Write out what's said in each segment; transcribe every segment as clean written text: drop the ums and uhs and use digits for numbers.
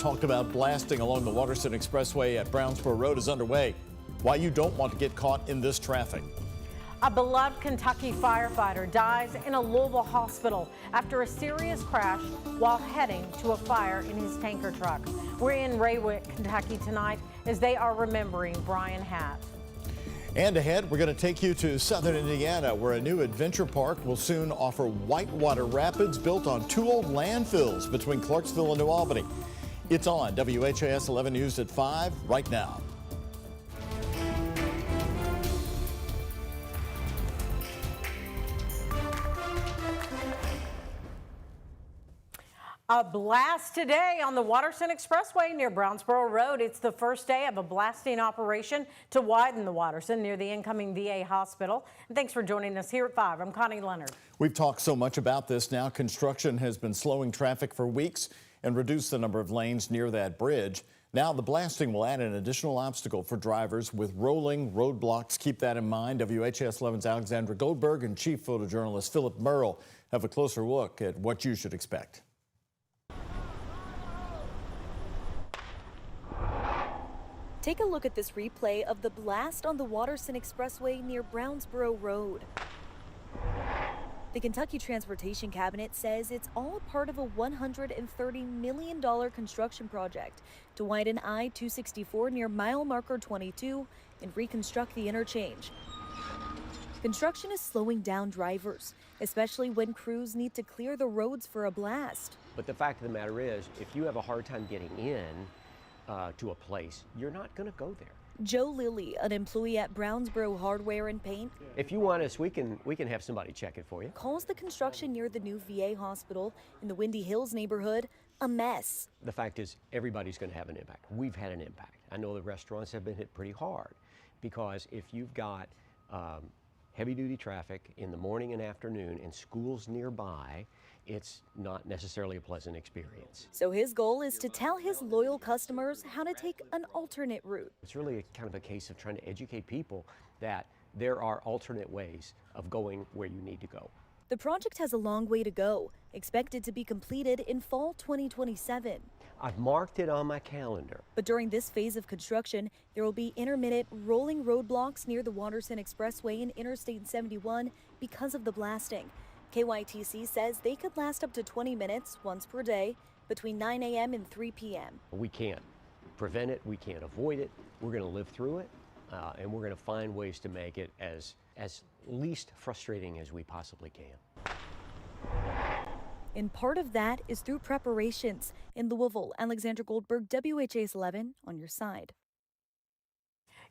Talk about blasting along the Waterston Expressway at Brownsboro Road is underway. Why you don't want to get caught in this traffic. A beloved Kentucky firefighter dies in a Louisville hospital after a serious crash while heading to a fire in his tanker truck. We're in Raywick, Kentucky tonight as they are remembering Brian Hatt. And ahead, we're going to take you to southern Indiana, where a new adventure park will soon offer whitewater rapids built on two old landfills between Clarksville and New Albany. It's on WHAS 11 News at 5 right now. A blast today on the Waterston Expressway near Brownsboro Road. It's the first day of a blasting operation to widen the Waterston near the incoming VA hospital. And thanks for joining us here at 5. I'm Connie Leonard. We've talked so much about this now. Construction has been slowing traffic for weeks and reduced the number of lanes near that bridge. Now the blasting will add an additional obstacle for drivers with rolling roadblocks. Keep that in mind. WHAS 11's Alexandra Goldberg and chief photojournalist Philip Merle have a closer look at what you should expect. Take a look at this replay of the blast on the Waterston Expressway near Brownsboro Road. The Kentucky Transportation Cabinet says it's all a part of a $130 million construction project to widen I-264 near mile marker 22 and reconstruct the interchange. Construction is slowing down drivers, especially when crews need to clear the roads for a blast. But the fact of the matter is, if you have a hard time getting in to a place, you're not going to go there. Joe Lilly, an employee at Brownsboro Hardware and Paint, if you want us, we can have somebody check it for you. Calls the construction near the new VA hospital in the Windy Hills neighborhood a mess. The fact is, everybody's going to have an impact. We've had an impact. I know the restaurants have been hit pretty hard because if you've got heavy-duty traffic in the morning and afternoon and schools nearby, it's not necessarily a pleasant experience. So his goal is to tell his loyal customers how to take an alternate route. It's really kind of a case of trying to educate people that there are alternate ways of going where you need to go. The project has a long way to go, expected to be completed in fall 2027. I've marked it on my calendar. But during this phase of construction, there will be intermittent rolling roadblocks near the Waterston Expressway and Interstate 71 because of the blasting. KYTC says they could last up to 20 minutes once per day between 9 a.m. and 3 p.m. We can't prevent it. We can't avoid it. We're going to live through it, and we're going to find ways to make it as least frustrating as we possibly can. And part of that is through preparations. In Louisville, Alexandra Goldberg, WHAS 11 on your side.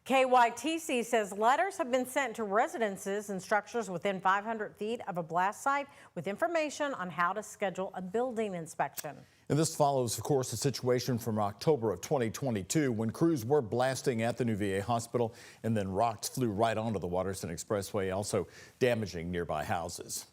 KYTC says letters have been sent to residences and structures within 500 feet of a blast site with information on how to schedule a building inspection. And this follows, of course, a situation from October of 2022 when crews were blasting at the new VA hospital and then rocks flew right onto the Waterston Expressway, also damaging nearby houses.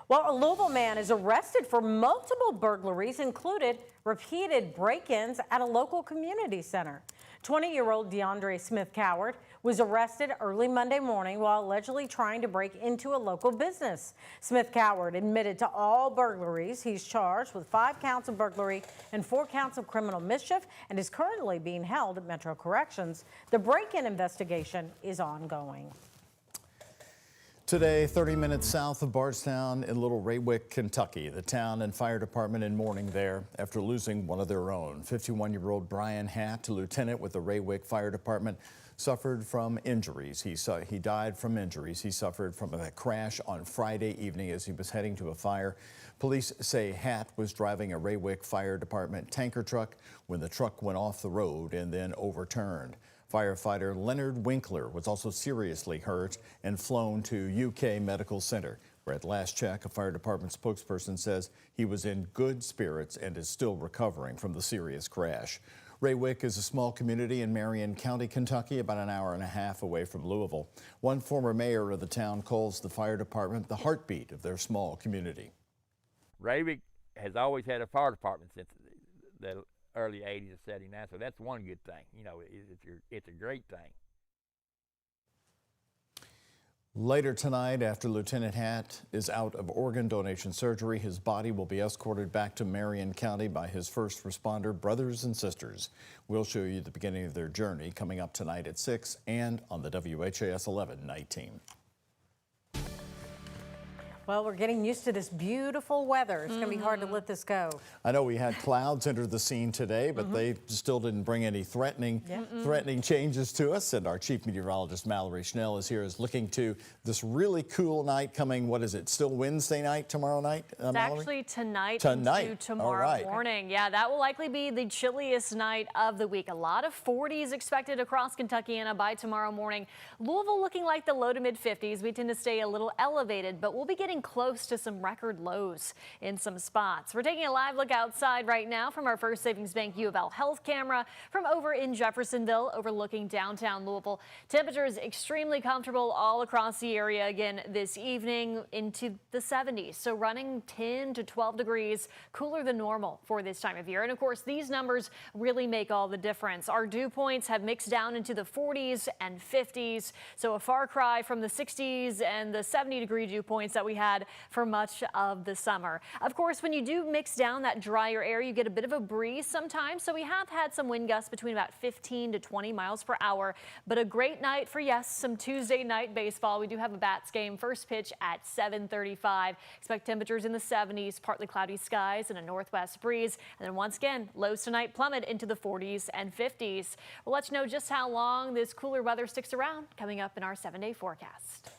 Well, a Louisville man is arrested for multiple burglaries, included repeated break-ins at a local community center. 20-year-old DeAndre Smith-Coward was arrested early Monday morning while allegedly trying to break into a local business. Smith-Coward admitted to all burglaries. He's charged with 5 counts of burglary and 4 counts of criminal mischief and is currently being held at Metro Corrections. The break-in investigation is ongoing. Today, 30 minutes south of Bardstown in Little Raywick, Kentucky. The town and fire department in mourning there after losing one of their own. 51-year-old Brian Hatt, a lieutenant with the Raywick Fire Department, suffered from injuries. He died from injuries he suffered from a crash on Friday evening as he was heading to a fire. Police say Hatt was driving a Raywick Fire Department tanker truck when the truck went off the road and then overturned. Firefighter Leonard Winkler was also seriously hurt and flown to UK Medical Center, where at last check, a fire department spokesperson says he was in good spirits and is still recovering from the serious crash. Raywick is a small community in Marion County, Kentucky, about an hour and a half away from Louisville. One former mayor of the town calls the fire department the heartbeat of their small community. Raywick has always had a fire department since the early 80s and 79, so that's one good thing. You know, it's a great thing. Later tonight, after Lieutenant Hatt is out of organ donation surgery, his body will be escorted back to Marion County by his first responder brothers and sisters. We'll show you the beginning of their journey coming up tonight at 6 and on the WHAS 11 night team. Well, we're getting used to this beautiful weather. It's going to be hard to let this go. I know we had clouds enter the scene today, but they still didn't bring any threatening changes to us. And our chief meteorologist, Mallory Schnell, is here, is looking to this really cool night coming. What is it? Still Wednesday night, tomorrow night, It's Mallory? actually tonight Tonight. into tomorrow morning. Yeah, that will likely be the chilliest night of the week. A lot of 40s expected across Kentuckiana by tomorrow morning. Louisville looking like the low to mid 50s. We tend to stay a little elevated, but we'll be getting close to some record lows in some spots. We're taking a live look outside right now from our First Savings Bank U of L health camera from over in Jeffersonville overlooking downtown Louisville. Temperatures extremely comfortable all across the area again this evening into the 70s. So running 10 to 12 degrees cooler than normal for this time of year. And of course, these numbers really make all the difference. Our dew points have mixed down into the 40s and 50s. So a far cry from the 60s and the 70-degree dew points that we had for much of the summer. Of course, when you do mix down that drier air, you get a bit of a breeze sometimes. So we have had some wind gusts between about 15 to 20 miles per hour. But a great night for, yes, some Tuesday night baseball. We do have a Bats game. First pitch at 7:35. Expect temperatures in the 70s, partly cloudy skies and a northwest breeze. And then once again, lows tonight plummet into the 40s and 50s. We'll let you know just how long this cooler weather sticks around coming up in our 7-day forecast.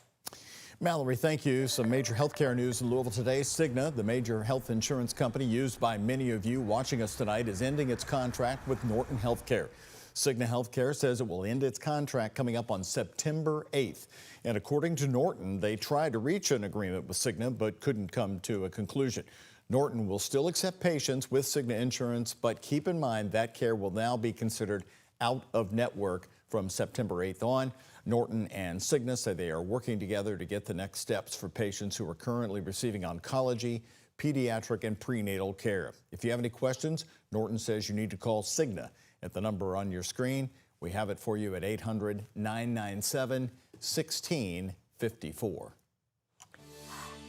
Mallory, thank you. Some major healthcare news in Louisville today. Cigna, the major health insurance company used by many of you watching us tonight, is ending its contract with Norton Healthcare. Cigna Healthcare says it will end its contract coming up on September 8th. And according to Norton, they tried to reach an agreement with Cigna but couldn't come to a conclusion. Norton will still accept patients with Cigna insurance, but keep in mind that care will now be considered out of network from September 8th on. Norton and Cigna say they are working together to get the next steps for patients who are currently receiving oncology, pediatric, and prenatal care. If you have any questions, Norton says you need to call Cigna at the number on your screen. We have it for you at 800-997-1654.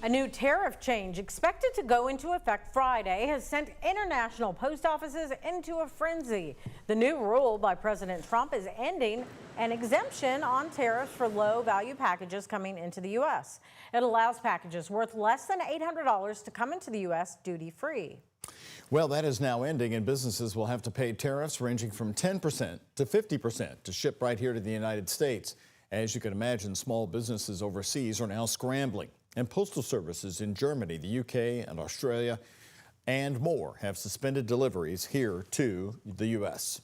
A new tariff change expected to go into effect Friday has sent international post offices into a frenzy. The new rule by President Trump is ending an exemption on tariffs for low-value packages coming into the U.S. It allows packages worth less than $800 to come into the U.S. duty-free. Well, that is now ending, and businesses will have to pay tariffs ranging from 10% to 50% to ship right here to the United States. As you can imagine, small businesses overseas are now scrambling. And postal services in Germany, the UK, and Australia, and more have suspended deliveries here to the U.S.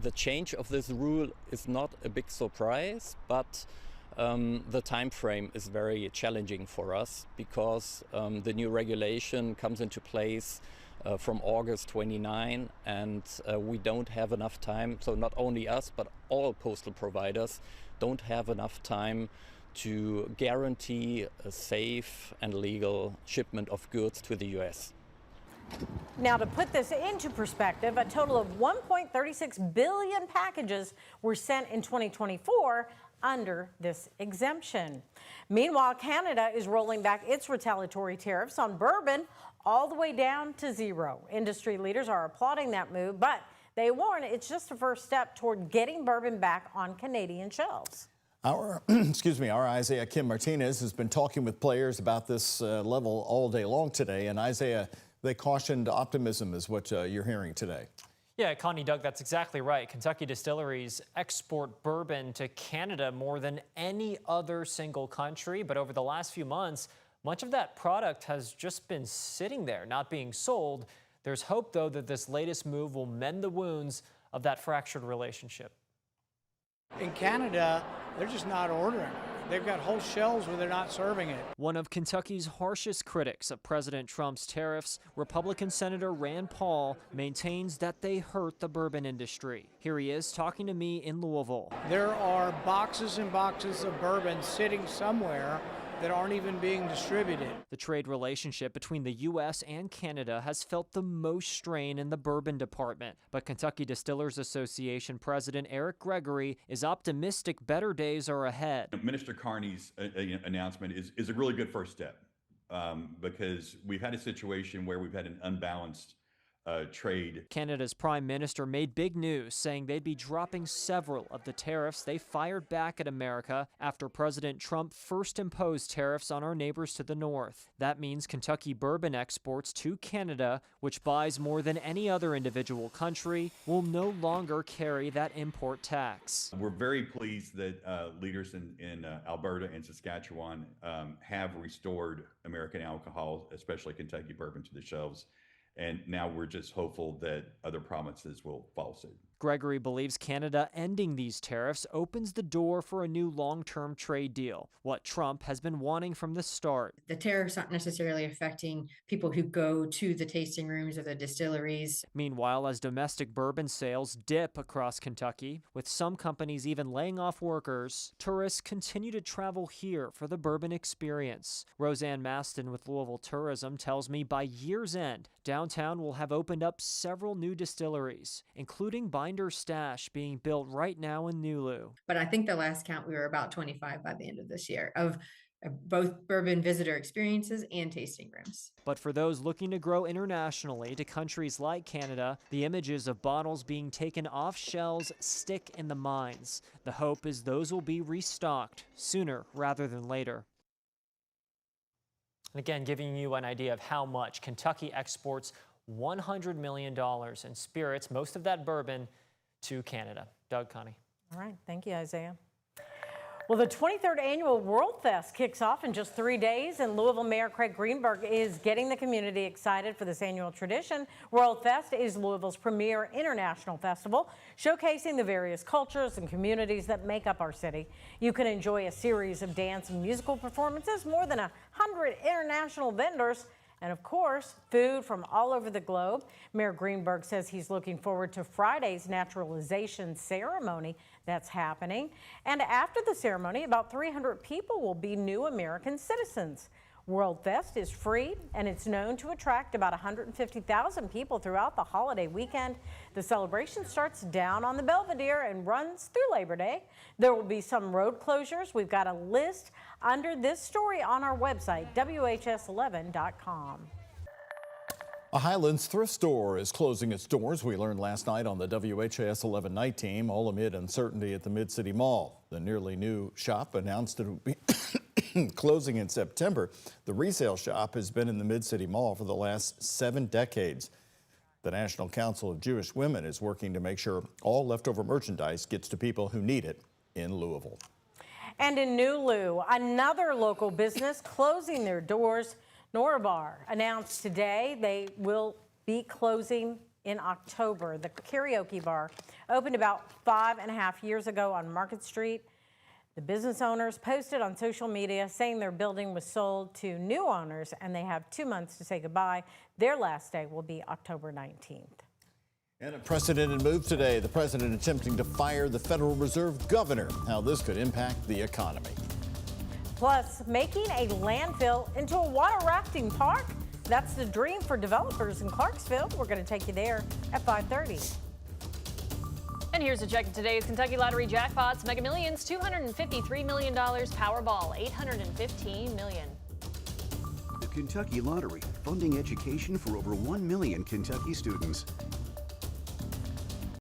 The change of this rule is not a big surprise, but the time frame is very challenging for us because the new regulation comes into place from August 29, and we don't have enough time. So not only us, but all postal providers don't have enough time to guarantee a safe and legal shipment of goods to the U.S. Now, to put this into perspective, a total of 1.36 billion packages were sent in 2024 under this exemption. Meanwhile, Canada is rolling back its retaliatory tariffs on bourbon all the way down to zero. Industry leaders are applauding that move, but they warn it's just a first step toward getting bourbon back on Canadian shelves. Our Isaiah Kim Martinez has been talking with players about this level all day long today. And Isaiah, they cautioned optimism is what you're hearing today. Yeah, Connie, Doug, that's exactly right. Kentucky distilleries export bourbon to Canada more than any other single country. But over the last few months, much of that product has just been sitting there, not being sold. There's hope, though, that this latest move will mend the wounds of that fractured relationship. In Canada, they're just not ordering. They've got whole shelves where they're not serving it. One of Kentucky's harshest critics of President Trump's tariffs, Republican Senator Rand Paul, maintains that they hurt the bourbon industry. Here he is talking to me in Louisville. There are boxes and boxes of bourbon sitting somewhere that aren't even being distributed. The trade relationship between the U.S. and Canada has felt the most strain in the bourbon department. But Kentucky Distillers Association President Eric Gregory is optimistic better days are ahead. Minister Carney's announcement is a really good first step because we've had a situation where we've had an unbalanced trade. Canada's Prime Minister made big news, saying they'd be dropping several of the tariffs they fired back at America after President Trump first imposed tariffs on our neighbors to the north. That means Kentucky bourbon exports to Canada, which buys more than any other individual country, will no longer carry that import tax. We're very pleased that leaders in Alberta and Saskatchewan have restored American alcohol, especially Kentucky bourbon, to the shelves. And now we're just hopeful that other provinces will follow suit. Gregory believes Canada ending these tariffs opens the door for a new long-term trade deal, what Trump has been wanting from the start. The tariffs aren't necessarily affecting people who go to the tasting rooms or the distilleries. Meanwhile, as domestic bourbon sales dip across Kentucky, with some companies even laying off workers, tourists continue to travel here for the bourbon experience. Roseanne Maston with Louisville Tourism tells me by year's end, downtown will have opened up several new distilleries, including Binder Stash being built right now in Nulu. But I think the last count, we were about 25 by the end of this year of both bourbon visitor experiences and tasting rooms. But for those looking to grow internationally to countries like Canada, the images of bottles being taken off shelves stick in the minds. The hope is those will be restocked sooner rather than later. And again, giving you an idea of how much Kentucky exports $100 million in spirits, most of that bourbon, to Canada. Doug, Connie. All right, thank you, Isaiah. Well, the 23rd annual World Fest kicks off in just 3 days, and Louisville Mayor Craig Greenberg is getting the community excited for this annual tradition. World Fest is Louisville's premier international festival, showcasing the various cultures and communities that make up our city. You can enjoy a series of dance and musical performances, more than 100 international vendors, and of course, food from all over the globe. Mayor Greenberg says he's looking forward to Friday's naturalization ceremony that's happening. And after the ceremony, about 300 people will be new American citizens. World Fest is free, and it's known to attract about 150,000 people throughout the holiday weekend. The celebration starts down on the Belvedere and runs through Labor Day. There will be some road closures. We've got a list under this story on our website, WHAS11.com. A Highlands thrift store is closing its doors, we learned last night on the WHAS 11 night team, all amid uncertainty at the Mid-City Mall. The nearly new shop announced it would be closing in September. The resale shop has been in the Mid-City Mall for the last 7 decades. The National Council of Jewish Women is working to make sure all leftover merchandise gets to people who need it in Louisville. And in Nulu, another local business closing their doors. Nora Bar announced today they will be closing in October. The karaoke bar opened about 5.5 years ago on Market Street. The business owners posted on social media saying their building was sold to new owners and they have 2 months to say goodbye. Their last day will be October 19th. And a precedented move today, the president attempting to fire the Federal Reserve governor. How this could impact the economy. Plus, making a landfill into a water rafting park. That's the dream for developers in Clarksville. We're going to take you there at 5:30. And here's a check of today's Kentucky Lottery jackpots. Mega Millions, $253 million. Powerball, $815 million. The Kentucky Lottery, funding education for over 1 million Kentucky students.